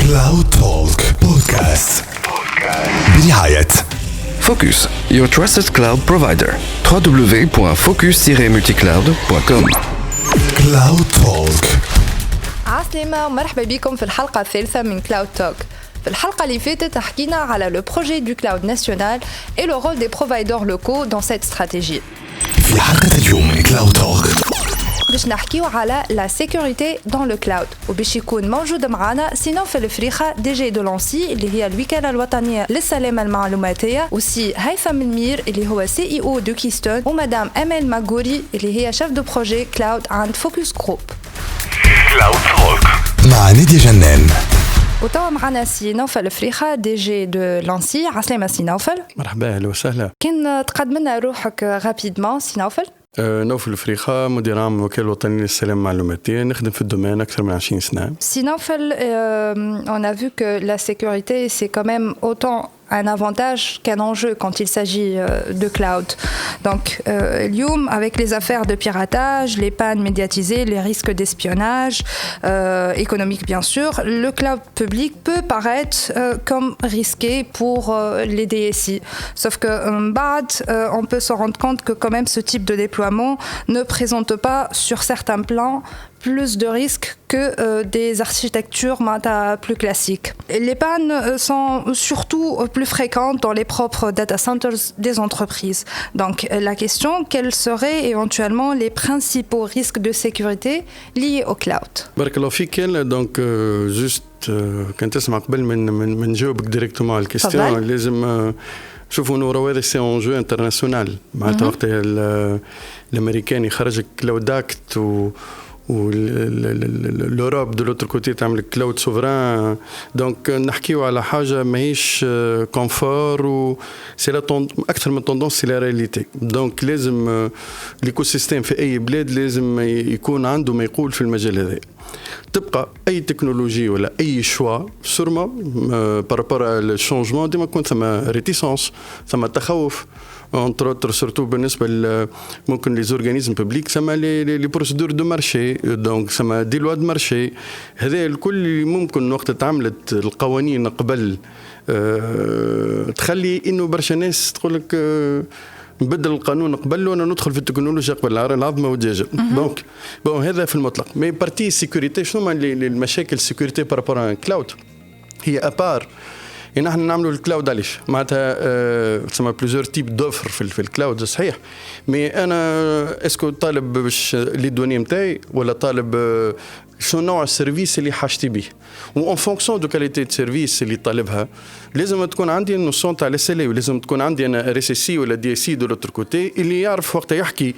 كلاود توك بودكاست برعاية Focus, your trusted cloud provider. www.focus-multicloud.com. كلاود توك. عسلامة ومرحبا بكم في الحلقة الثالثة من كلاود توك. في الحلقة اللي فاتت حكينا على le projet du cloud national et le rôle des providers locaux dans cette stratégie. في حلقة اليوم من كلاود توك باش نحكيو على لا سيكوريتي دون لو كلاود وباش يكون موجود معنا سينوف الفريخة دي جي دو لانسي اللي هي الوكالة الوطنية للسلامة المعلوماتية وسي هيثم المير اللي هو سي اي او دو كيستون ومدام امال ماغوري اللي هي شيف دو بروجي كلاود عند فوكس جروب. كلاود توك مع نادية جنان. وتوا معنا سي نوفل الفريخة دي جي دو لانسي. عسلامة سي نوفل. مرحبا اهلا وسهلا. كان تقدم لنا روحك رابيدمون سي نوفل؟ نوفل الفريخة مدير عام وكالة وطنية للسلامة المعلوماتية، نخدم في الدومين أكثر من 20 سنة. Si Naufel, on a vu que la sécurité, c'est quand même autant un avantage qu'un enjeu quand il s'agit de cloud. Donc, Lyoum, avec les affaires de piratage, les pannes médiatisées, les risques d'espionnage, économique bien sûr, le cloud public peut paraître comme risqué pour les DSI. Sauf que on peut se rendre compte que quand même ce type de déploiement ne présente pas sur certains plans plus de risques que des architectures plus classiques. Les pannes sont surtout plus fréquentes dans les propres data centers des entreprises. Donc la question, quels seraient éventuellement les principaux risques de sécurité liés au cloud? بارك الله فيك. دونك جوست كنت تسمع قبل من نجاوبك ديريكتومون على الكيستيون. لازم شوفوا انه هذا سي اونجو انترناسيونال. معناتها وقت الامريكان يخرج كلاود اكت والأوروب دو لوتر كوتي تعمل كلاود سوفران. دونك نحكيو على حاجة ماهيش كونفور و سي أكثر من توندونس سي لا رياليتي. دونك لازم ليكو سيستيم في أي بلاد لازم يكون عنده ما يقول في المجال هذا. تبقى أي تكنولوجي ولا أي شوا سورما بارابور الشونجمون ديما يكون ثم ريتيسونس ثم تخوف entre autres surtout بالنسبة ممكن les organismes publics سما les procédures de marché donc سما des lois de marché. هذا الكل ممكن وقت تعملت القوانين قبل تخلي إنه برشا ناس تقولك نبدل القانون قبل وانا ندخل في التكنولوجيا قبل العظمه والدجاجه. دونك هذا في المطلق. مي بارتي سيكوريتي شنو هما المشاكل سيكوريتي بارابور كلاود هي ابار نحن نعملوا الكلاود. علاش معناتها تسمى بليزيور تيب دوفر في الكلاود صحيح. مي انا اسكو طالب باش لي دوني نتاعي ولا طالب شنو نوع السيرفيس اللي حاجتي به وان فونكسيون دو كاليتي دو سيرفيس اللي طالبها. لازم تكون عندي النوسيون تاع الاس ال اي ولازم تكون عندي انا ار اس سي ولا دي اس سي دو لوتر كوتي اللي يعرف وقت يحكي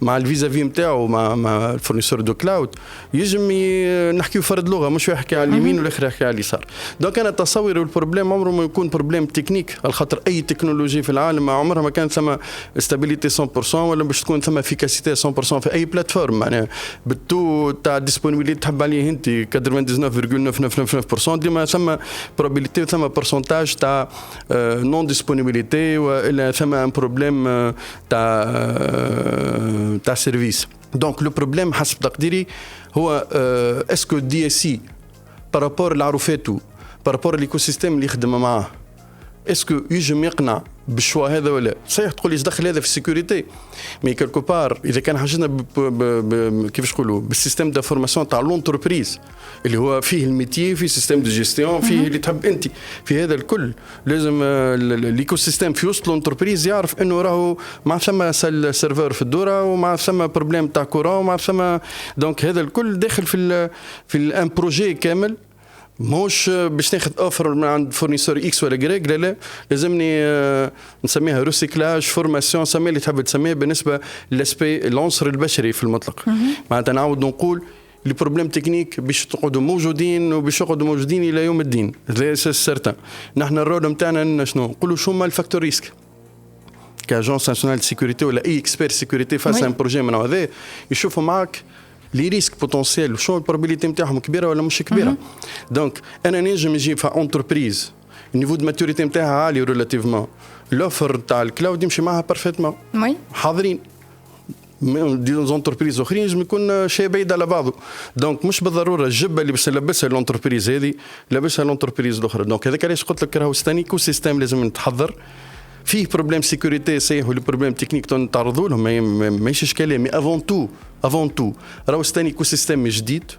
مع الفيزافي نتاعو مع الفورنيسور دو كلاود يجم نحكيو فرد لغه مش يحكي على اليمين والاخر يحكي على اليسار. دونك انا تصوري البروبليم عمره ما يكون بروبليم تكنيك على خاطر اي تكنولوجي في العالم عمرها ما كان ثم استابيليتي 100% ولا باش تكون ثم افيكاسيتي 100% في اي بلاتفورم. معناها بالتو تاع ديسبونيبيليتي تحب عليه انت 99.999% ديما ثم بروبابيليتي ثم برسنتاج تاع نون ديسبونيبيليتي والا ثم ان بروبليم تاع سيرفيس. دونك لو بروبليم حسب تقديري هو اسكو دي اس سي بارابور لعروفاتو بارابور ليكو سيستيم اللي يخدم معاه اسكو يجم يقنع بالشوا هذا ولا. صحيح تقول لي دخل هذا في السيكوريتي مي كالكو بار اذا كان حاجتنا كيفاش نقولوا بالسيستيم دو فورماسيون تاع لونتربريز اللي هو فيه الميتي فيه سيستيم دو جيستيون فيه اللي تحب انت في هذا الكل لازم ليكو سيستيم في وسط لونتربريز يعرف انه راهو مع ثم سيرفر في الدوره ومع ثم بروبليم تاع كورون ومع ثم. دونك هذا الكل داخل في الان بروجي كامل. مش باش ناخذ اوفر من عند فورنيسور اكس ولا جريك. لا لازمني نسميها ريسيكلاج فورماسيون سمي اللي تحب تسميها بالنسبه للاسبي العنصر البشري في المطلق. معناتها نعاود نقول لي بروبليم تكنيك باش تقعدوا موجودين وباش يقعدوا موجودين الى يوم الدين. هذا سيرتان. نحن الرول نتاعنا شنو نقولوا شو هما الفاكتور ريسك كاجونس ناسيونال دو سيكوريتي ولا اي اكسبير سيكوريتي فاس ان بروجي من هذا يشوفوا معك لي ريسك بوتونسيال وشنو البروبابيليتي نتاعهم كبيره ولا مش كبيره. دونك انا نجم نجيب في انتربريز النيفو دو ماتوريتي نتاعها عالي ريلاتيفمون لوفر تاع الكلاود يمشي معها بارفيتمون. حاضرين دي زونتربريز اخرين لازم يكون شيء بعيد على بعضه. دونك مش بالضروره الجبه اللي باش نلبسها لونتربريز هذه لابسها لونتربريز الاخرى. دونك هذاك علاش قلت لك راهو ستاني كو سيستيم لازم نتحضر فيه. بروبليم سيكوريتي صحيح ولا بروبليم تكنيك نتعرضوا لهم ماهيش اشكاليه، مي افون تو راهو ستاني كو سيستيم جديد،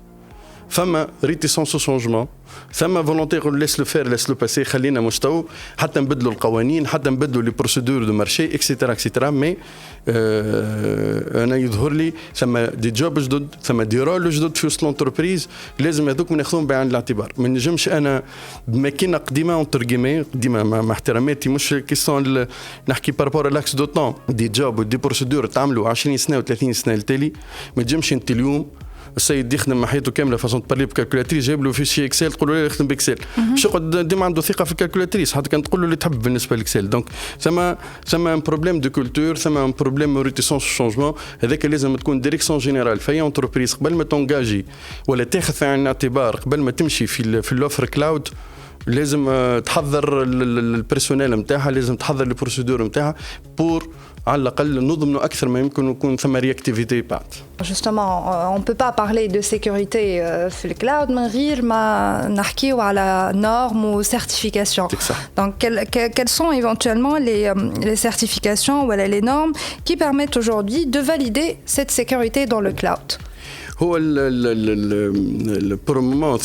فما ريتيسونس او شونجمون، ثم فولونتي يقول ليس لو فير ليس لو باسي، خلينا مستوى حتى نبدلوا القوانين حتى نبدلوا لي بروسيدور دو مارشي اكسيتيرا اكسيتيرا. مي انا يظهر لي ثم دي جوب جدد، ثم دي رول جدد في وسط لونتربريز، لازم هذوك ناخذهم بعين الاعتبار. ما نجمش انا بماكينه قديمه اونتر كيمي قديمه مع احتراماتي، مش كيسون نحكي بارابور لاكس دو طون، دي جوب ودي بروسيدور تعملوا 20 سنه و30 سنه التالي. ما تجمش انت اليوم السيد يخدم مع حياته كامله فاصون تبارلي بكالكولاتريس، جايب له فيشي اكسل تقول له يخدم باكسل، باش يقعد ديما عنده ثقه في الكالكولاتريس حتى كان تقول له اللي تحب بالنسبه للاكسل. دونك ثم ان بروبليم دو كولتور، ثم ان بروبليم ريتيسونس شونجمون. هذاك لازم تكون ديريكسيون جينيرال في اونتربريز قبل ما تونجاجي ولا تاخذ في عين الاعتبار قبل ما تمشي في الاوفر كلاود. لازم تحضر البيرسونيل نتاعها، لازم تحضر البروسيدور نتاعها بور على الأقل نضمنوا أكثر ما يمكن يكون ثم رياكتيفيتي بعد. Justement, on ne peut pas parler de sécurité في الكلاود من غير ما نحكيو على normes ou certifications. Donc, quelles sont éventuellement les certifications ou les normes qui permettent aujourd'hui de valider cette sécurité dans le cloud? هو البرومومون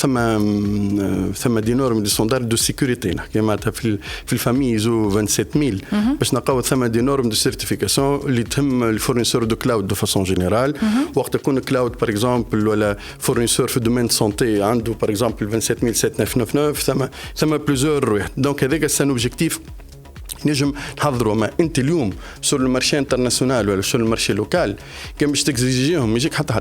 ثم دي نورم دي ستاندارد دو سيكوريتي نحكي معناتها في الفامي زو 27000 باش نلقاو ثم دي نورم دو سيرتيفيكاسيون اللي تهم الفورنيسور دو كلاود دو فاسون جينيرال. وقت يكون كلاود باغ اكزومبل ولا فورنيسور في دومين سونتي عنده باغ اكزومبل 27799 ثم بليزيور واحد. دونك هذاك سان اوبجيكتيف نجم نحضروا. ما انت اليوم سور المارشي انترناسيونال ولا سور المارشي لوكال كان باش تكزيجيهم يجيك حتى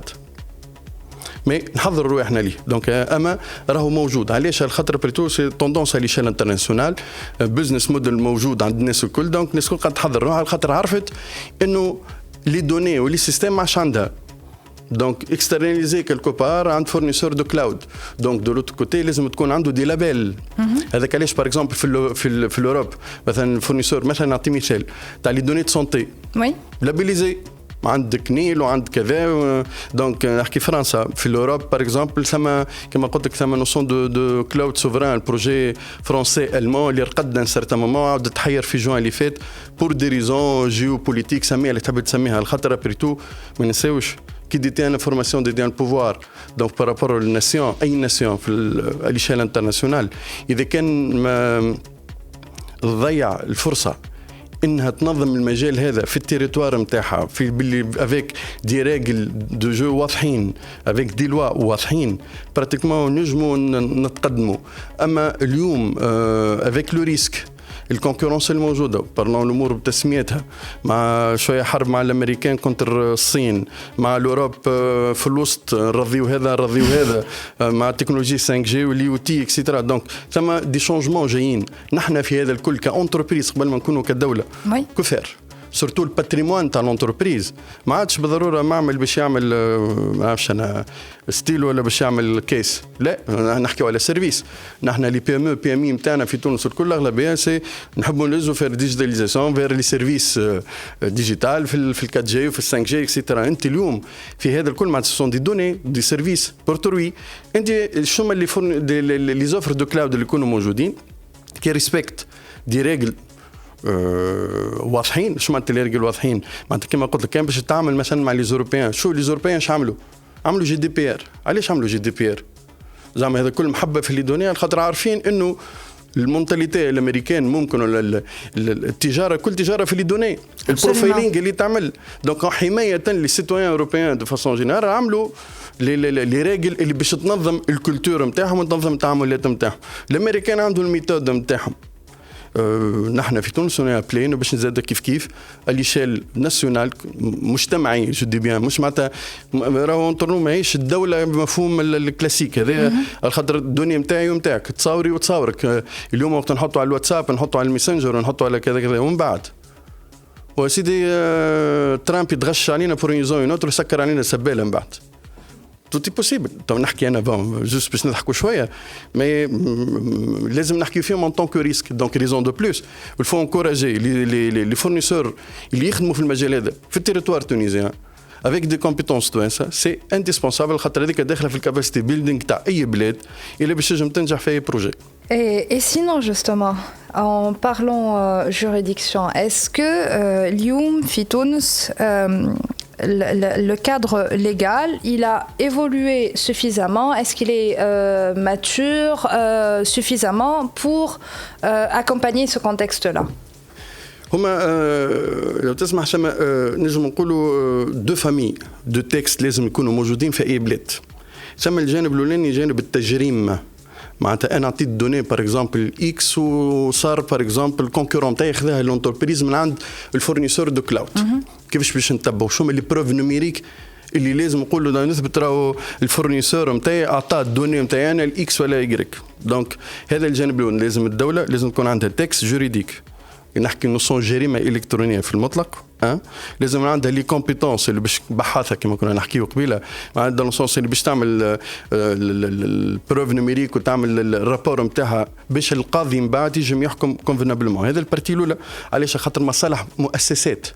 مي نحضر روحنا ليه. دونك اما راهو موجود. علاش؟ على خاطر بريتو سي توندونس على ليشيل انترناسيونال، بزنس موديل موجود عند الناس الكل. دونك الناس الكل قاعده تحضر روحها على خاطر عرفت انه لي دوني ولي سيستيم ما عادش عندها. دونك اكسترناليزي كالكو بار عند فورنيسور دو كلاود. دونك دو لوتر كوتي لازم تكون عنده دي لابيل. هذاك علاش باغ اكزومبل في الاوروب مثلا فورنيسور مثلا نعطي مثال تاع لي دوني دو سونتي وي لابيليزي عندك نيل وعند كذا. دونك نحكي فرنسا في الاوروب باغ اكزومبل ثم كما قلت لك ثم نوسون دو كلاود سوفران بروجي فرونسي المون اللي رقد ان سارتان مومون عاود تحير في جوان اللي فات بور دي ريزون جيو بوليتيك سميها اللي تحب تسميها. على خاطر ابريتو ما نساوش كي ديتي ان انفورماسيون ديتي ان بوفوار. دونك بارابور للناسيون اي ناسيون في الاشيال انترناسيونال اذا كان ما تضيع الفرصه انها تنظم المجال هذا في التيريتوار نتاعها في باللي افيك دي ريغل دو جو واضحين افيك دي لوا واضحين براتيكمون نجموا نتقدموا. اما اليوم افيك لو ريسك الكونكورونس الموجوده بارلون الامور بتسميتها مع شويه حرب مع الامريكان كونتر الصين مع الاوروب في الوسط نرضيو هذا مع تكنولوجي 5G واللي يو تي اكسيترا. دونك ثم دي شونجمون جايين. نحن في هذا الكل كاونتربريز قبل ما نكونوا كدوله كثير سورتو الباتريمون تاع لونتربريز ما عادش بالضروره معمل باش يعمل ما عرفش انا ستيل ولا باش يعمل كيس. لا نحكيو على سيرفيس. نحن لي بي ام او بي ام اي نتاعنا في تونس الكل اغلبيه سي نحبوا نلزوا في ديجيتاليزاسيون فير لي سيرفيس ديجيتال في 4 جي وفي 5 جي اكسيترا. انت اليوم في هذا الكل معناتها سون دي دوني دي سيرفيس بورتروي. انت شنو اللي لي زوفر دو كلاود اللي يكونوا موجودين كي ريسبكت دي ريغل واضحين. شو معناتها لي ريغل واضحين؟ معناتها كما قلت لك كان باش تعمل مثلا مع لي زوروبيان. شو لي زوروبيان اش عملوا جي دي بي ار. علاش عملوا جي دي بي ار؟ زعما هذا كل محبه في لي دوني على خاطر عارفين انه المونتاليتي الامريكان ممكن ولا التجاره كل تجاره في لي دوني البروفايلينغ اللي تعمل. دونك حمايه للسيتويان اوروبيان دو فاسون جينيرال عملوا لي ريغل اللي باش تنظم الكولتور نتاعهم وتنظم التعاملات نتاعهم. الامريكان عندهم الميثود نتاعهم. نحن في تونس بلين باش نزاد كيف اليشيل ناسيونال مجتمعي جو دي بيان مش معناتها راهو نطرو ماهيش الدوله بمفهوم الكلاسيك هذا. على خاطر الدنيا نتاعي ونتاعك تصاوري وتصاورك. اليوم وقت نحطوا على الواتساب نحطوا على الميسنجر نحطوا على كذا كذا ومن بعد وسيدي ترامب يتغش علينا بور يزون نوتر يسكر علينا سباله من بعد. توتي بوسيبل. تو نحكي انا بون جوست باش نضحكوا شويه مي لازم نحكي فيهم ان طونك ريسك. دونك ريزون دو بلوس الفو انكوراجي لي فورنيسور اللي يخدموا في المجال هذا في التيريتوار تونيزيان avec des compétences توانسه سي indispensable خاطر هذيك داخله في الكاباسيتي بيلدينغ تاع اي بلاد اللي باش تنجم تنجح في اي بروجي. Et sinon, justement, en parlant juridiction, est-ce que l'IUM Fitouns, le cadre légal, il a évolué suffisamment? Est-ce qu'il est mature suffisamment pour accompagner ce contexte-là? هما لو تسمح شما نجم نقولوا دو فامي دو تكست لازم يكونوا موجودين في اي بلاد. شما الجانب الاولاني جانب التجريم، معناتها انا عطيت دوني باغ اكزومبل اكس وصار باغ اكزومبل الكونكورون تاعي خذاها لونتربريز من عند الفورنيسور دو كلاود. كيفاش باش نتبعوا شو هما لي بروف نوميريك اللي لازم نقول له نثبت راهو الفورنيسور نتاعي اعطى الدوني نتاعي انا الاكس ولا يجريك. دونك هذا الجانب الاول، لازم الدوله لازم تكون عندها تكست جوريديك، نحكي نصون جريمه الكترونيه في المطلق. لازم عندها لي كومبيتونس اللي باش بحاثه كما كنا نحكيو قبيله، عندها نصوص اللي باش تعمل البروف نوميريك وتعمل الرابور نتاعها باش القاضي من بعد يجم يحكم كونفينابلمون. هذا البارتي الاولى. علاش؟ خاطر مصالح مؤسسات،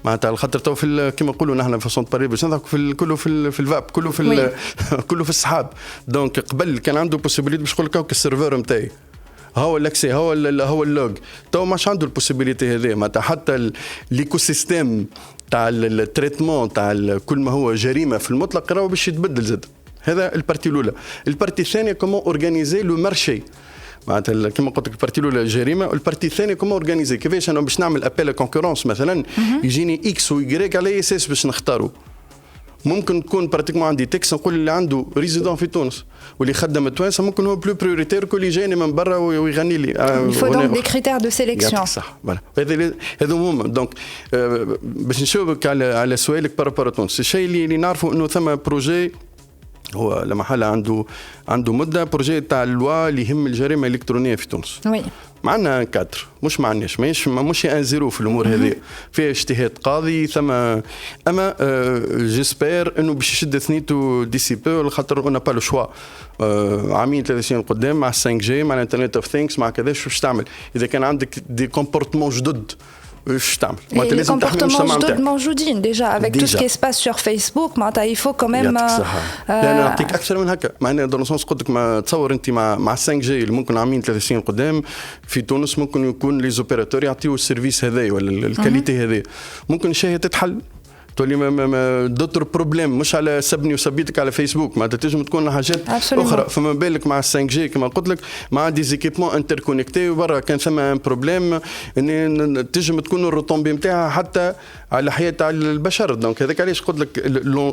معناتها خاطر تو في كما نقولوا نحن في سونت باري باش نضحكوا كله في الفاب، كله في كله في السحاب. دونك قبل كان عنده بوسيبيليتي باش يقول لك السيرفر نتاعي هو الاكسي هو اللوج، تو ماش عنده البوسيبيليتي هذه. معناتها حتى الايكو سيستيم تاع التريتمون تاع كل ما هو جريمه في المطلق راهو باش يتبدل زاد. هذا البارتي الاولى. البارتي الثانيه كومون اورغانيزي لو مارشي، معناتها كما قلت لك البارتي الاولى جريمه، والبارتي الثانيه كومون اورغانيزي كيفاش انا باش نعمل ابيل كونكورونس مثلا يجيني اكس ويجريك على اساس باش نختاروا. ممكن تكون براتيكمون عندي تكس نقول اللي عنده ريزيدون في تونس واللي خدم توانسه ممكن هو بلو بريوريتير كل جايني من برا ويغني لي. Il faut donc des critères de sélection. صح فوالا. هذا مهم. دونك باش نشوفك على سؤالك بارابور تونس، الشيء اللي نعرفه انه ثم بروجي هو لما حال عنده مده بروجي تاع اللوا اللي يهم الجريمه الالكترونيه في تونس. وي معنا كادر مش معناش مش ان زيرو في الامور هذه، فيها اجتهاد قاضي ثم اما جيسبير انه باش يشد ثنيتو ديسي بو خاطر اون با لو شوا. عامين 3 سنين قدام مع 5 جي مع الانترنت اوف ثينكس مع كذا شو باش تعمل؟ اذا كان عندك دي كومبورتمون جدد واش تعمل؟ Les comportements جدد موجودين déjà avec tout ce qui se passe sur Facebook. معناتها il faut quand même يعني نعطيك اكثر من هكا. معناها دون سونس قلت لك ما تصور انت مع 5 جي اللي ممكن عامين 3 سنين قدام في تونس ممكن يكون لي زوبيراتور يعطيو السيرفيس هذا ولا الكاليتي هذه، ممكن الشيء تتحل تولي دوتر بروبليم مش على سبني وسبيتك على فيسبوك. ما تنجم تكون حاجات اخرى. فما بالك مع 5 جي كما قلت لك مع دي زيكيبمون انتر كونيكتي وبرا كان ثم ان بروبليم ان تنجم تكون الروتومبي نتاعها حتى على حياه تاع البشر. دونك هذاك علاش قلت لك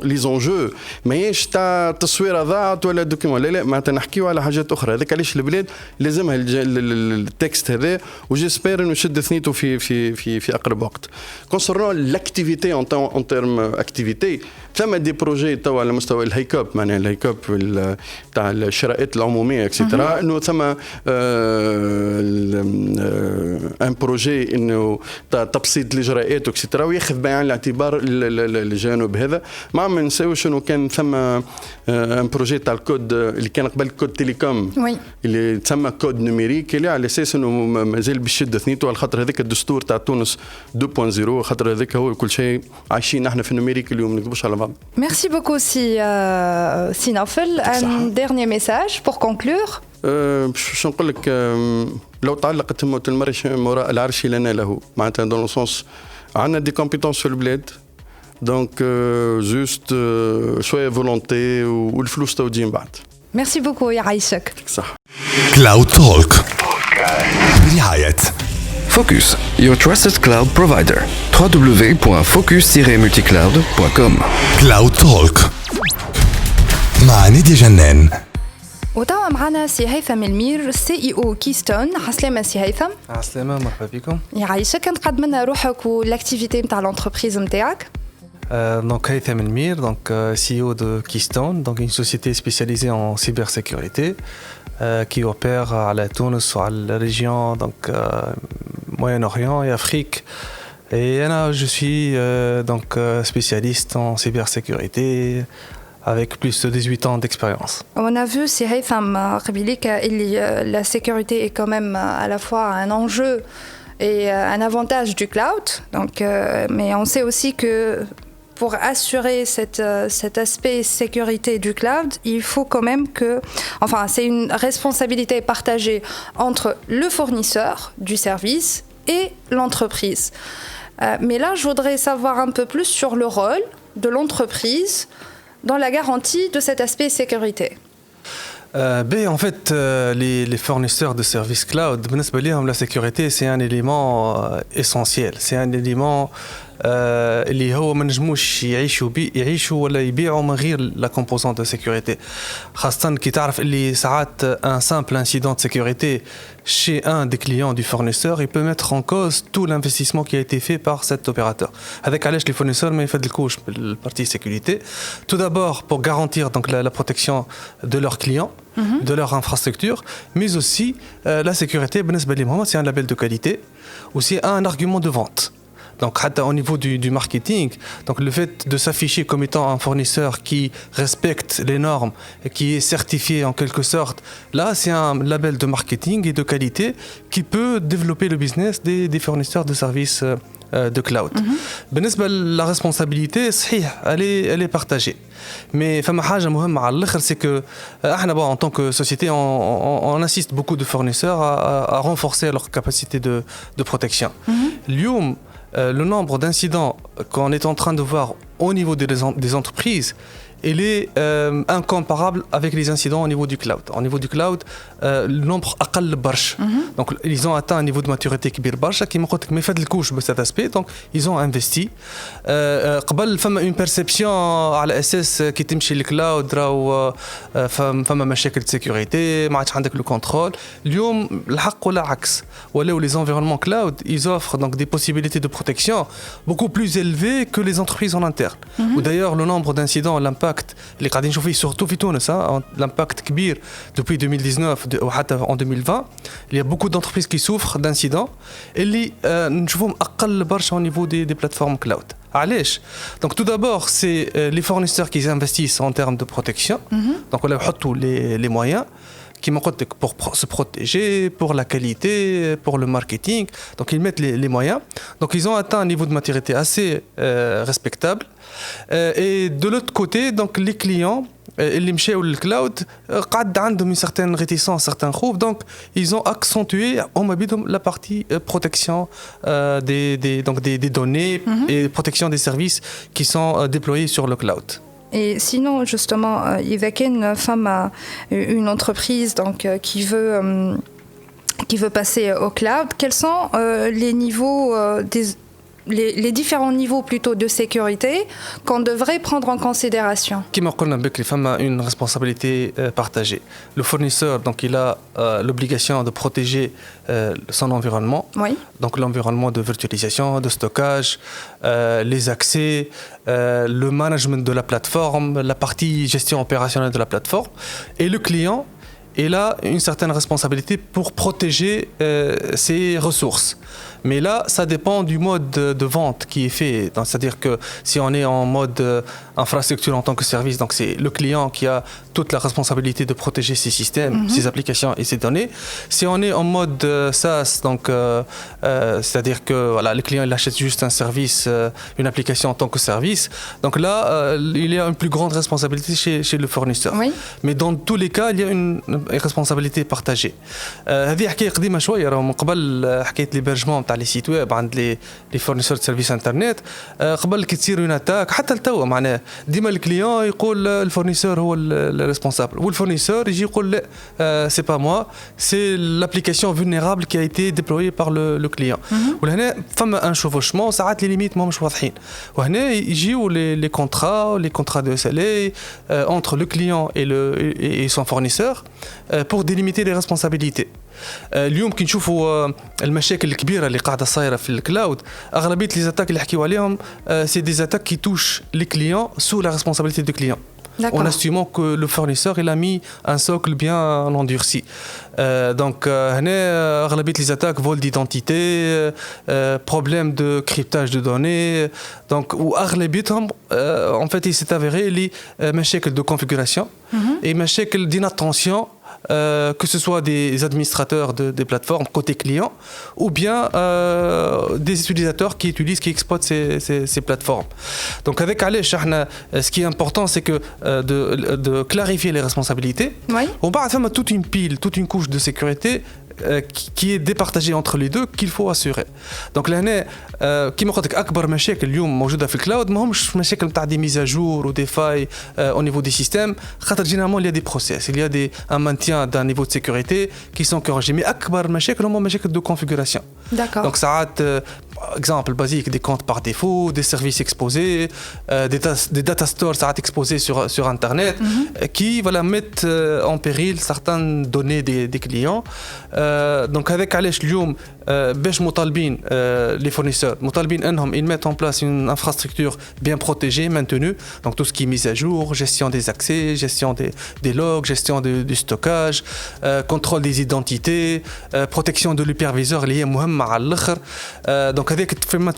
لي زونجو ماهيش تاع تصويره ضاعت ولا دوكيمون، لا معناتها نحكيو على حاجات اخرى. هذاك علاش البلاد لازمها التكست هذا وجيسبير انه يشد ثنيته في اقرب وقت. كونسيرنون لاكتيفيتي اون تيرم اكتيفيتي ثم دي بروجي توا على مستوى الهيكوب، معناها الهيكوب تاع الشرائط العموميه اكسترا، انه ثم ان بروجي انه تبسيط الاجراءات اكسترا وياخذ بعين الاعتبار الجانب هذا. ما نساوش انه كان ثم ان بروجي تاع الكود اللي كان قبل كود تيليكوم اللي تسمى كود نوميريك اللي على اساس انه مازال بيشد ثنيته على خاطر هذاك الدستور تاع تونس 2.0 خاطر هذاك هو كل شيء عايشين نحن في النوميريك اليوم ما نكذبوش على بعض. Merci beaucoup Si Naufel. Un dernier message pour conclure. باش نقول لك لو تعلقت همة المرش وراء العرش لنا له، معناتها دون سونس عندنا دي كومبيتونس في البلاد دونك جوست شويه فولونتي والفلوس توجين بعد. Merci beaucoup يعيشك. صح. كلاود توك برعاية Focus, your trusted cloud provider. www.focus-multicloud.com. كلاود توك مع نادية جنان. وتوا معنا سي هيثم المير سي اي او كيستون. عسلامة سي هيثم. عسلامة، مرحبا بكم. يعيشك. نقدم لنا روحك والاكتيفيتي نتاع l'entreprise نتاعك. Donc Haitham Elmir, donc CEO de Keystone, donc une société spécialisée en cybersécurité qui opère à la Tunis, à la région donc Moyen-Orient et Afrique. Et je suis donc spécialiste en cybersécurité avec plus de 18 ans d'expérience. On a vu si Haitham قبيلك la sécurité est quand même à la fois un enjeu et un avantage du cloud. Donc mais on sait aussi que pour assurer cet aspect sécurité du cloud, il faut quand même c'est une responsabilité partagée entre le fournisseur du service et l'entreprise. Mais là, je voudrais savoir un peu plus sur le rôle de l'entreprise dans la garantie de cet aspect sécurité. En fait, les fournisseurs de services cloud, la sécurité, c'est un élément essentiel. C'est un élément اللي هو ما نجموش يعيشوا ولا يبيعوا من غير لا كومبوزون دو سيكوريتي خاصة كي تعرف اللي ساعات ان سامبل انسيدون de sécurité chez un des clients du fournisseur, il peut mettre en cause tout l'investissement qui a été fait par cet opérateur. Avec علاش les fournisseurs mais يفدلكوش بالpartie sécurité. Tout d'abord pour garantir donc la protection de leurs clients, de leur infrastructure, mais aussi la sécurité بالنسبة لهم c'est un label de qualité ou c'est un argument de vente. Donc, au niveau du marketing, donc le fait de s'afficher comme étant un fournisseur qui respecte les normes et qui est certifié en quelque sorte, là, c'est un label de marketing et de qualité qui peut développer le business des fournisseurs de services de cloud. بالنسبة la responsabilité, elle est partagée. Mais فما حاجة مهمة على الآخر, c'est que احنا en tant que société, on assiste beaucoup de fournisseurs à renforcer leur capacité de protection. اليوم, le nombre d'incidents qu'on est en train de voir au niveau des entreprises, il est incomparable avec les incidents au niveau du cloud. Au niveau du cloud, le nombre أقل برشا. Donc ils ont atteint un niveau de maturité كبير برشا كيما قلت لك ما يفدلكوش بهذا aspect. Donc ils ont investi. قبل فما une perception على أساس كي تمشي للكلاود راهو فما مشاكل de sécurité, ما عادش عندك le contrôle. اليوم الحق ولا عكس. ولاو les environnements cloud, ils offrent donc des possibilités de protection beaucoup plus élevées que les entreprises en interne. Ou d'ailleurs le nombre d'incidents, l'impact اللي قاعدين نشوفوا فيه surtout في تونس, l'impact كبير depuis 2019 وحتى en 2020. Il y a beaucoup d'entreprises qui souffrent d'incidents اللي نشوفهم أقل برشا au niveau des plateformes cloud. علاش؟ Donc tout d'abord c'est les fournisseurs qui investissent en termes de protection. Donc ولا يحطوا les moyens qui pour se protéger, pour la qualité, pour le marketing. Donc ils mettent les moyens. Donc ils ont atteint un niveau de maturité assez respectable. Et de l'autre côté, donc les clients, اللي مشاو للكلاود قعد عندهم une certaine réticence, certains خوف. Donc ils ont accentué la partie protection des données et protection des services qui sont déployés sur le cloud. Et sinon, justement, avec une femme, une entreprise donc, qui veut passer au cloud, quels sont les niveaux les différents niveaux plutôt de sécurité qu'on devrait prendre en considération? Comme on l'a dit, il y a une responsabilité partagée. Le fournisseur, donc, il a l'obligation de protéger son environnement. Oui. Donc l'environnement de virtualisation, de stockage, les accès, le management de la plateforme, la partie gestion opérationnelle de la plateforme. Et le client, il a une certaine responsabilité pour protéger ses ressources. Mais là, ça dépend du mode de vente qui est fait. C'est-à-dire que si on est en mode infrastructure en tant que service, donc c'est le client qui a toute la responsabilité de protéger ses systèmes, ses applications et ses données. Si on est en mode SaaS, donc c'est-à-dire que voilà, le client il achète juste un service, une application en tant que service. Donc là, il y a une plus grande responsabilité chez le fournisseur. Oui. Mais dans tous les cas, il y a une responsabilité partagée. هذه حكاية قديمة شوية راهو من قبل حكاية l'hébergement تاع لي سيت ويب عند لي فورنيسور دو سيرفيس انترنت. قبل كي تصير اون اتاك حتى لتوا معناه ديما الكليون يقول الفورنيسور هو الريسبونسابل والفورنيسور يجي يقول لا سي با موا سي لابليكاسيون فولنيرابل كي ايتي ديبلوي بار لو كليون. ولهنا فما ان شوفوشمون ساعات لي ليميت ماهمش واضحين وهنا يجيو لي كونترا دو اس ال اي entre le client et son fournisseur pour délimiter les responsabilités. اليوم كي نشوفوا المشاكل الكبيره اللي قاعده صايره في الكلاود اغلبيه لي زاتاك اللي حكيوا عليهم سي دي زاتاك كي توش لي كليون سو لا ريسبونسابيلتي دو كليون. En assumant que le fournisseur il a mis un socle bien endurci. Donc هنا les attaques vol d'identité, problème de cryptage de données. Donc ou en fait il s'est avéré les مشاكل de configuration et مشاكل d'inattention que ce soit des administrateurs des plateformes côté client ou bien des utilisateurs qui exploitent ces plateformes. Donc avec Alech, ce qui est important, c'est que de clarifier les responsabilités. Oui. On va faire toute une couche de sécurité qui est départagée entre les deux qu'il faut assurer. Donc là, كما قلت لك أكبر مشاكل اليوم موجودة في الكلاود ما همش مشاكل نتاع دي ميزاجور ou des failles au niveau des systèmes. خاطر généralement il y a des process, il y a un maintien d'un niveau de sécurité qui sont corrigés. Mais أكبر مشاكل هما مشاكل de configuration. D'accord. Donc ساعات exemple basique, des comptes par défaut, des services exposés, des data stores exposés sur Internet, qui voilà, mettent en péril certaines données des clients. Donc avec Alech اليوم باش مطالبين les fournisseurs مطالبين انهم ils mettent en place une infrastructure bien protégée, maintenue, donc tout ce qui est mise à jour, gestion des accès, gestion des logs, gestion du stockage, contrôle des identités, protection de l'hyperviseur lié مهمة على الآخر. Donc avec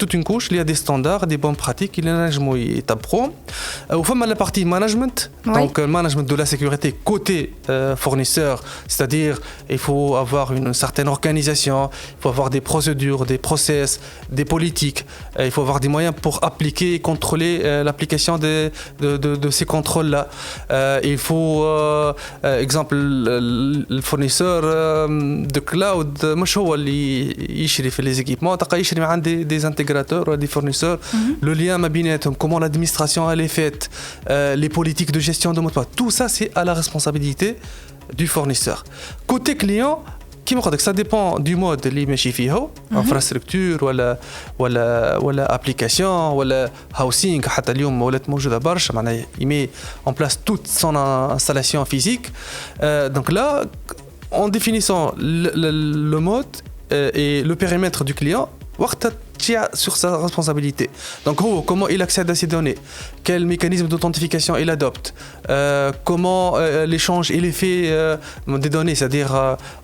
toute une couche, il y a des standards, des bonnes pratiques, il y a des établis. وفما la partie management, donc management de la sécurité côté fournisseur, c'est-à-dire il faut avoir une certaine organisation, il faut avoir des procédures, des process, des politiques, il faut avoir des moyens pour appliquer et contrôler l'application de ces contrôles-là. Il faut, exemple, le fournisseur de cloud, مش هو اللي يشري في les équipements, تلقى يشري مع des intégrateurs ou des fournisseurs, le lien ما بيناتهم, comment l'administration elle est faite, les politiques de gestion de mot de passe, tout ça c'est à la responsabilité du fournisseur. Côté client, كيما قلت لك ça dépend du mode اللي ماشي فيه, infrastructure ولا application ولا housing. حتى اليوم ولات موجوده برشا, معناها il met en place toute son installation physique. Donc là, en définissant le mode et le périmètre du client, وقتها sur sa responsabilité. Donc comment il accède à ces données, quel mécanisme d'authentification il adopte, comment l'échange il est fait des données, c'est-à-dire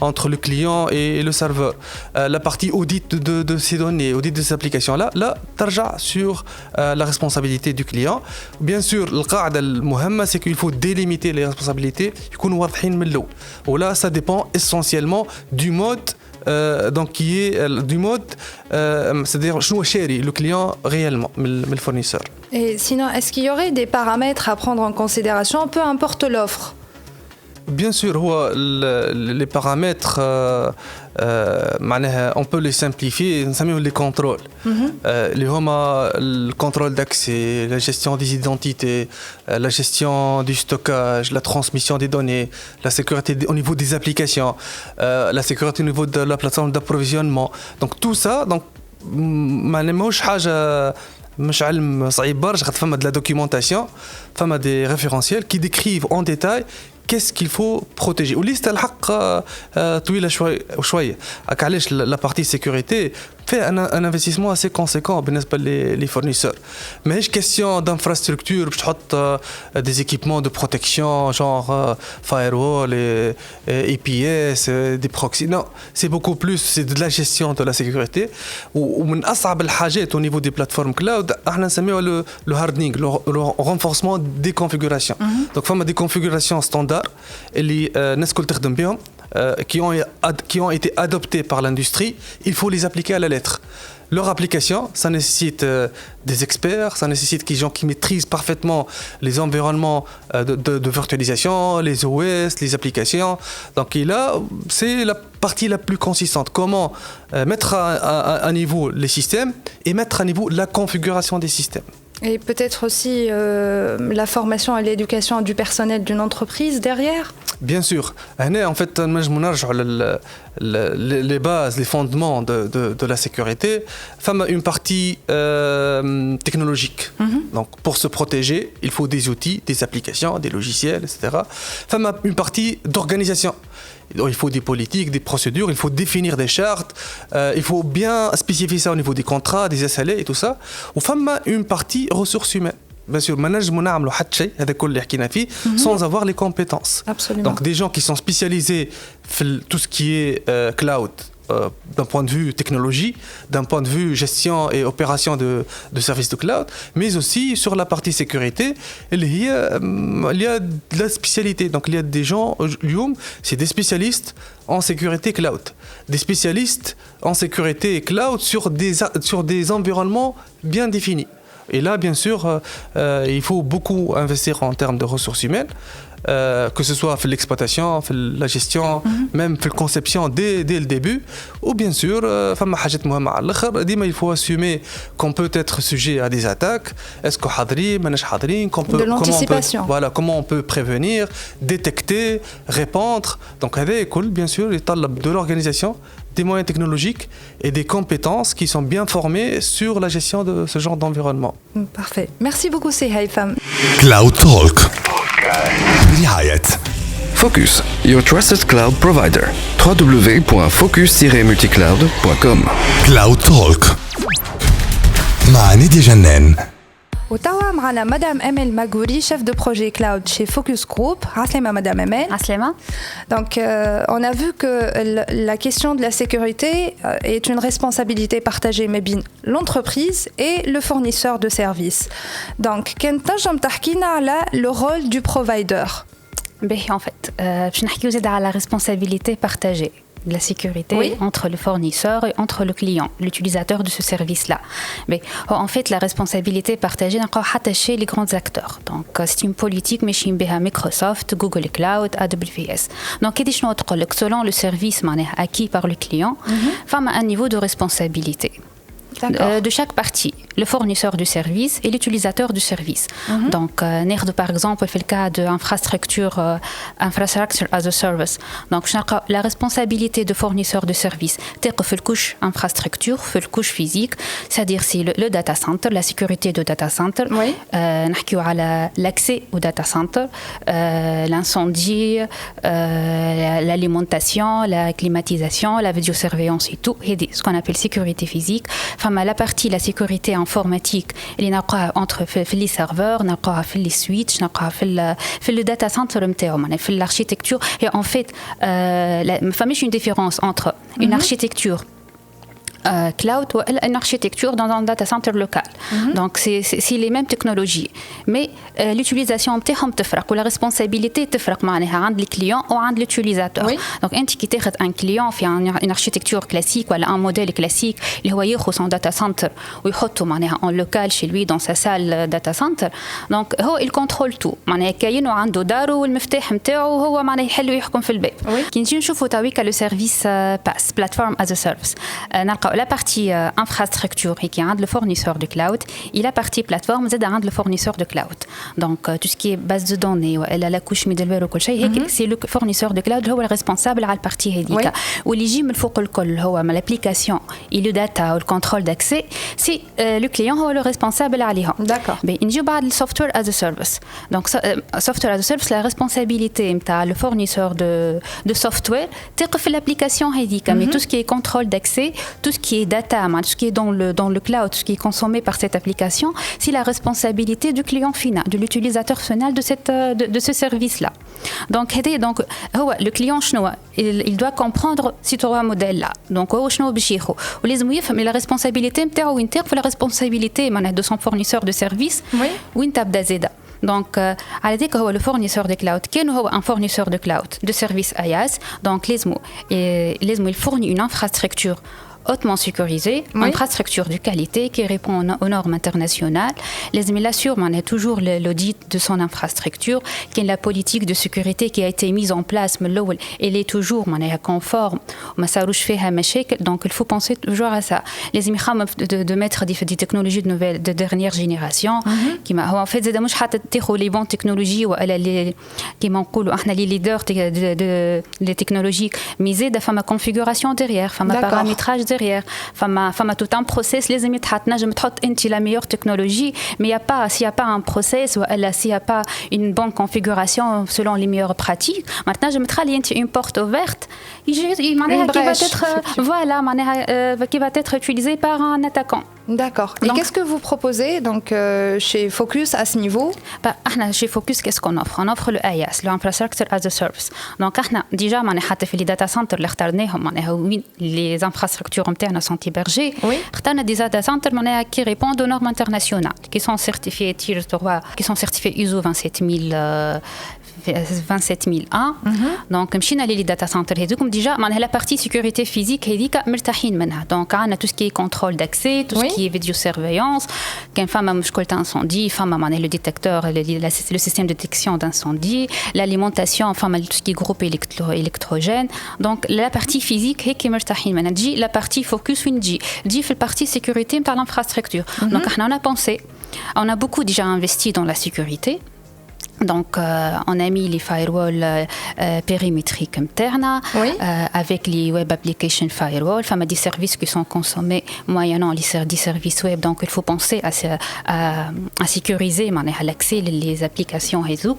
entre le client et le serveur, la partie audit de ces données, audit de ces applications là ترجع sur la responsabilité du client. Bien sûr القاعدة المهمة c'est qu'il faut délimiter les responsabilités يكونوا واضحين من الأول, ولا ça dépend essentiellement du mode donc qui est du mode, c'est-à-dire شنو شاري le client réellement من le fournisseur. Et sinon, est-ce qu'il y aurait des paramètres à prendre en considération, peu importe l'offre? Bien sûr, les paramètres, on peut les simplifier, les contrôles. Le contrôle d'accès, la gestion des identités, la gestion du stockage, la transmission des données, la sécurité au niveau des applications, la sécurité au niveau de la plateforme d'approvisionnement. Donc tout ça, donc, مش حاجة مش علم صعيب برشا, خاطر فما de la documentation, فما des référentiels qui décrivent en détail qu'est-ce qu'il faut protéger. وليست الحق طويلة شوية. علاش la partie sécurité fait un investissement assez conséquent بالنسبة les fournisseurs. ماهيش question d'infrastructure باش تحط des équipements de protection genre firewall et EPS, des proxys. Non, c'est beaucoup plus, c'est de la gestion de la sécurité. ومن أصعب الحاجات au niveau des plateformes cloud احنا نسميوها le hardening, le renforcement des configurations. Donc فما des configurations standards اللي الناس الكل تخدم بهم, qui ont été adoptés par l'industrie, il faut les appliquer à la lettre. Leur application, ça nécessite des experts, ça nécessite des gens qui maîtrisent parfaitement les environnements de virtualisation, les OS, les applications. Donc là, c'est la partie la plus consistante. Comment mettre à niveau les systèmes et mettre à niveau la configuration des systèmes. Et peut-être aussi la formation et l'éducation du personnel d'une entreprise derrière. Bien sûr. En fait, les bases, les fondements de la sécurité, une partie technologique. Donc, pour se protéger, il faut des outils, des applications, des logiciels, etc. Une partie d'organisation. Il faut des politiques, des procédures, il faut définir des chartes, il faut bien spécifier ça au niveau des contrats, des SLA et tout ça. Ou une partie ressources humaines. Bien sûr, sans avoir les compétences. Absolument. Donc des gens qui sont spécialisés dans tout ce qui est cloud, d'un point de vue technologie, d'un point de vue gestion et opération de services de cloud, mais aussi sur la partie sécurité. Il y a de la spécialité. Donc il y a des gens, c'est des spécialistes en sécurité cloud, des spécialistes en sécurité cloud sur des environnements bien définis. Et là, bien sûr, il faut beaucoup investir en termes de ressources humaines, que ce soit dans l'exploitation, la gestion, même dans la conception dès le début. Ou bien sûr, il faut assumer qu'on peut être sujet à des attaques. Est-ce qu'on de l'anticipation. Comment on peut prévenir, détecter, répondre. Donc, bien sûr, il faut de l'organisation, des moyens technologiques et des compétences qui sont bien formées sur la gestion de ce genre d'environnement. Parfait. Merci beaucoup, c'est Haïfam. Cloud Talk. برعاية Focus, your trusted cloud provider. www.focus-multicloud.com. Cloud Talk مع نادية جنان. وتوا معنا مدام امل ماغوري chef de projet cloud chez Focus Group. Aslema madame Emel. Aslema. Donc on a vu que la question de la sécurité est une responsabilité partagée mais bien l'entreprise et le fournisseur de services. Donc كان تنجم تحكينا على le rôle du provider. En fait, باش نحكيو زاد على la responsabilité partagée de la sécurité entre le fournisseur et entre le client, l'utilisateur de ce service-là. Mais en fait, la responsabilité partagée n'est pas chez les grands acteurs. Donc, c'est une politique, mais chez Microsoft, Google Cloud, AWS. Donc, selon le service acquis par le client, il y a un niveau de responsabilité de chaque partie, le fournisseur du service et l'utilisateur du service. Donc, par exemple, fait le cas de infrastructure as a service. Donc, la responsabilité de fournisseur de service, c'est le couche infrastructure, le couche physique, c'est-à-dire c'est le data center, la sécurité du data center, l'accès au data center, l'incendie, l'alimentation, la climatisation, la vidéosurveillance et tout, et ce qu'on appelle sécurité physique. La partie la sécurité informatique اللي نلقاها entre les serveurs نلقاها في les switches نلقاها في le data center نتاعهم في l'architecture et en fait ما فماش une différence entre une architecture cloud ou une architecture dans un data center local. Donc c'est les mêmes technologies mais l'utilisation نتاعهم تفرق ولا responsabilité تفرق معناها عند les clients ou عند l'utilisateur. Donc انت كي تاخذ un client في une architecture classique ولا un modèle classique اللي هو ياخذ son data center ويحطه معناها en local chez lui dans sa salle data center. Donc هو il contrôle tout معناها كاين وعنده داره والمفتاح نتاعو وهو معناها يحل ويحكم في البيت. كي نجي نشوفوا تويكا le service PaaS platform as a service نلقاو la partie infrastructure qui est le fournisseur de cloud et la partie plateforme c'est le fournisseur de cloud. Donc tout ce qui est base de données la couche middleware ou c'est le fournisseur de cloud هو responsable على البارتي هذيك واللي يجي من فوق الكل هو l'application et le data ou le contrôle d'accès c'est le client هو le responsable عليهم. D'accord. Mais نجيو بعد le software as a service. Donc software as a service la responsabilité نتاع le fournisseur de software تقف l'application هذيك mais tout ce qui est contrôle d'accès, tout ce qui est data, tout ce qui est dans le cloud, ce qui est consommé par cette application, c'est la responsabilité du client final, de l'utilisateur final de ce service-là. Donc le client il doit comprendre ce modèle-là. Donc mais la responsabilité la responsabilité de son fournisseur de service. Donc, le fournisseur de cloud, qui est un fournisseur de cloud de service IaaS, donc il fournit une infrastructure hautement sécurisée, infrastructure de qualité qui répond aux normes internationales. Il assure toujours l'audit de son infrastructure, qui est la politique de sécurité qui a été mise en place, mais elle est toujours conforme. Donc il faut penser toujours à ça. Les de mettre des technologies de dernière génération, qui en fait les bonnes technologies ou qui les leaders des technologies, mais ma configuration derrière, ma paramétrage derrière, femme tout un process les amis je me trotte la meilleure technologie mais s'il y a pas un process ou s'il y a pas une bonne configuration selon les meilleures pratiques maintenant je mettrai une porte ouverte qui va être qui va être utilisée par un attaquant. D'accord. Et qu'est-ce que vous proposez donc chez Focus à ce niveau? Chez Focus, qu'est-ce qu'on offre? On offre le IaaS, le Infrastructure as a Service. Donc, déjà, les data centers, les infrastructures internes sont hébergées. Oui. On a des data centers qui répondent aux normes internationales, qui sont certifiés ISO 27001. Donc, les data centers, déjà, la partie sécurité physique, donc, on a tout ce qui est contrôle d'accès, tout ce qui est vidéosurveillance, quand femme a incendie, femme a le détecteur, le système de détection d'incendie, l'alimentation, femme a tout ce qui est groupe électrogène. Donc, la partie physique, la partie focus, fait la partie sécurité par l'infrastructure. Donc, on a pensé, on a beaucoup déjà investi dans la sécurité. Donc, on a mis les firewalls périmétriques internes avec les web application firewall. Enfin, des services qui sont consommés moyennant des services web. Donc, il faut penser à sécuriser l'accès les applications réseau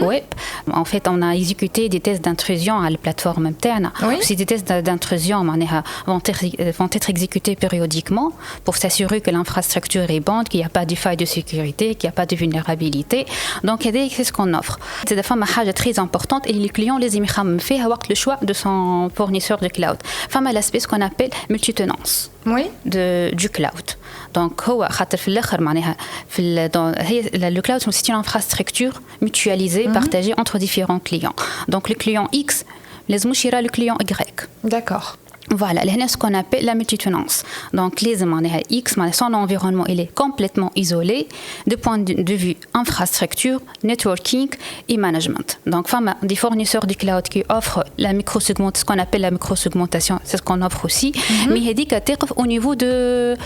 web. En fait, on a exécuté des tests d'intrusion à la plateforme interne. Ces tests d'intrusion vont être exécutés périodiquement pour s'assurer que l'infrastructure est bonne, qu'il n'y a pas de faille de sécurité, qu'il n'y a pas de vulnérabilité. Donc, c'est ce qu'on offre. C'est des fois une chose très importante et les clients les aiment faire le choix de son fournisseur de cloud. Femme à l'aspect ce qu'on appelle multitenance du cloud. Donc, le cloud c'est une infrastructure mutualisée, partagée entre différents clients. Donc, le client X, les mouchira le client Y. D'accord. Voilà, c'est ce qu'on appelle la multitenance. Donc, son environnement il est complètement isolé de point de vue infrastructure, networking et management. Donc, des fournisseurs du cloud qui offrent la microsegmentation, ce qu'on appelle la microsegmentation, c'est ce qu'on offre aussi. Mais il dit au niveau de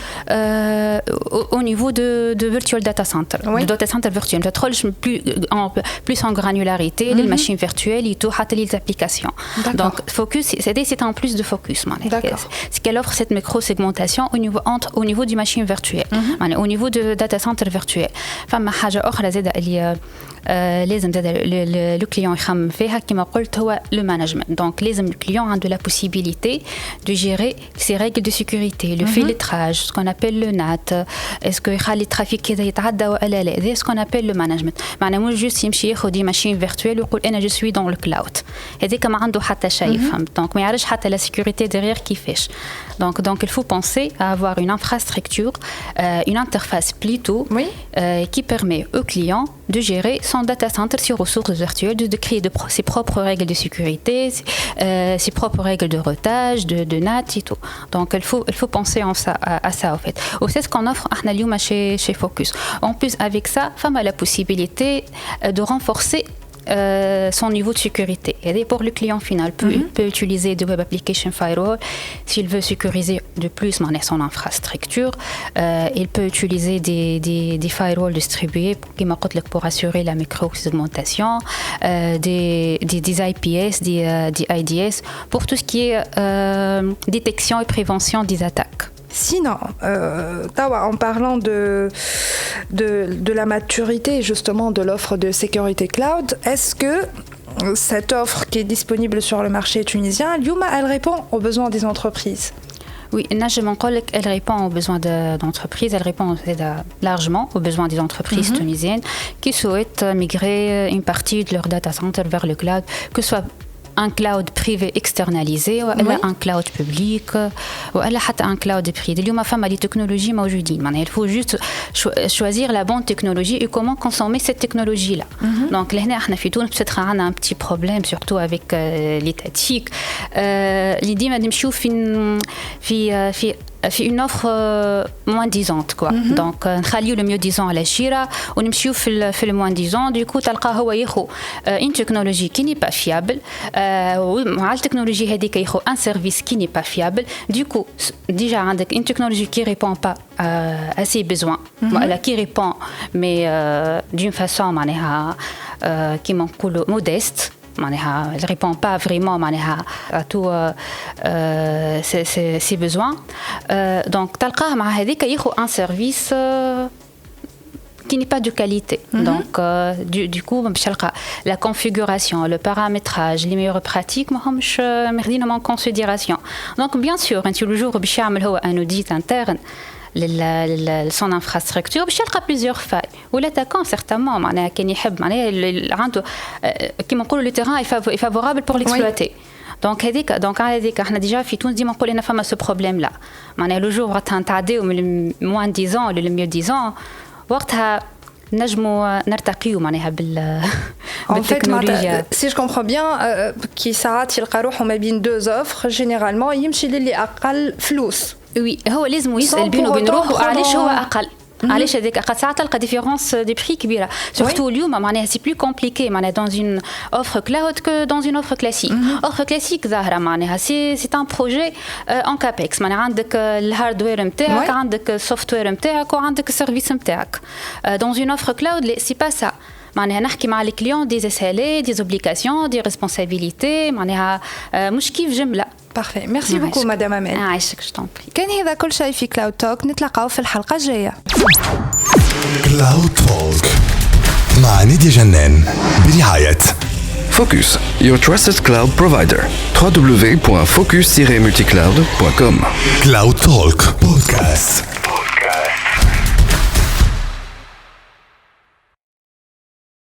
virtual data center, de data center virtuel, plus en granularité, les machines virtuelles et tout, les applications. Donc, Focus, c'est en plus de Focus. C'est qu'elle offre cette micro-segmentation au niveau du machine virtuelle, au niveau de data center virtuel. Le client يخمم فيها كما قلت هو le management. Donc le client a de la possibilité de gérer ses règles de sécurité, le filtrage, ce qu'on appelle le NAT, est-ce que يخلي الترافيك كذا يتعدى ولا لا. C'est ce qu'on appelle le management. معناه مش juste يمشي ياخذ دي ماشين فيرتوال ويقول انا je suis dans le cloud. هذيك ما عنده حتى شيء فهمت. Donc ما يعرفش حتى la sécurité derrière كيفاش. Donc il faut penser à avoir une infrastructure, une interface plutôt qui permet au client de gérer son data center sur ressources virtuelles, de créer ses propres règles de sécurité, ses propres règles de routage, de NAT et tout. Donc il faut penser à ça en fait. C'est ce qu'on offre chez Focus. En plus avec ça, femme a la possibilité de renforcer son niveau de sécurité. Et pour le client final, peut utiliser des web application firewall s'il veut sécuriser de plus son infrastructure. Il peut utiliser des firewalls distribués pour assurer la micro-segmentation, des IPS, des IDS pour tout ce qui est détection et prévention des attaques. Sinon, en parlant de la maturité justement de l'offre de sécurité cloud, est-ce que cette offre qui est disponible sur le marché tunisien, Lyouma, elle répond aux besoins des entreprises? Oui, elle répond aux besoins d'entreprises, elle répond largement aux besoins des entreprises tunisiennes qui souhaitent migrer une partie de leur data center vers le cloud, que ce soit un cloud privé externalisé ou un cloud public ou un cloud privé. اليوم فما des technologies موجودين. Il faut juste choisir la bonne technologie et comment consommer cette technologie là. Donc لهنا احنا في تونس peut-être عندنا un petit problème surtout avec l'étatique. اللي ديما نمشيو في une offre moins disante quoi. Donc نخليو le mieux disant à la شيرة ونمشيو في le moins disant. Du coup تلقاه هو ياخو une technologie qui n'est pas fiable ومع التكنولوجي هذيك ياخو un service qui n'est pas fiable. Du coup déjà عندك une technologie qui répond pas à ses besoins, qui répond mais d'une façon معناها كيما نقولوا modeste. Elle ne répond pas vraiment à tous ses besoins. Donc, تلقاه مع هذيك ياخذ un service qui n'est pas de qualité. Donc, du coup, la configuration, le paramétrage, les meilleures pratiques, ماخذينهم en considération. Donc, bien sûr, le jour où un audit interne, son infrastructure باش يلقى plusieurs failles والاttaquant certainement معناها كان يحب معناها عنده كيما نقولوا le terrain est favorable pour l'exploiter. دونك هذيك احنا ديجا في تونس ديما نقول انا فما سو بروبليم لا معناها لو جور وقتها نتعداو من موان 10 ans لو ميو 10 ans وقتها نجموا نرتقيو معناها بالتكنولوجيا. Si je comprends bien كي ساعات يلقى روحه ما بين deux offres généralement يمشي للي اقل فلوس. وي هو لازم يسال بينه وبين روحه علاش هو اقل علاش هذاك قد ساعات تلقى ديفيرونس دي بري كبيره سورتو اليوم معناها سي بلو كومبليكي معناها دون اون اوفر كلاود كو دون اون اوفر كلاسيك اوفر كلاسيك ظاهره معناها سي ان بروجي ان كابكس معناها عندك الهاردوير نتاعك عندك السوفتوير نتاعك وعندك السيرفيس نتاعك دون اون اوفر كلاود سي با سا معناها نحكي مع الكليون دي اسالي دي اوبليغاسيون دي ريسبونسابيلتي معناها مش كيف جمله. Parfait. Merci beaucoup, Madame Amel. عايشك je t'en prie. كان هذا كل شيء في كلاود توك نتلاقاو في الحلقة الجاية. كلاود توك مع نادية جنان برعاية Focus, your trusted cloud provider. www.focus-multicloud.com. كلاود توك بودكاست.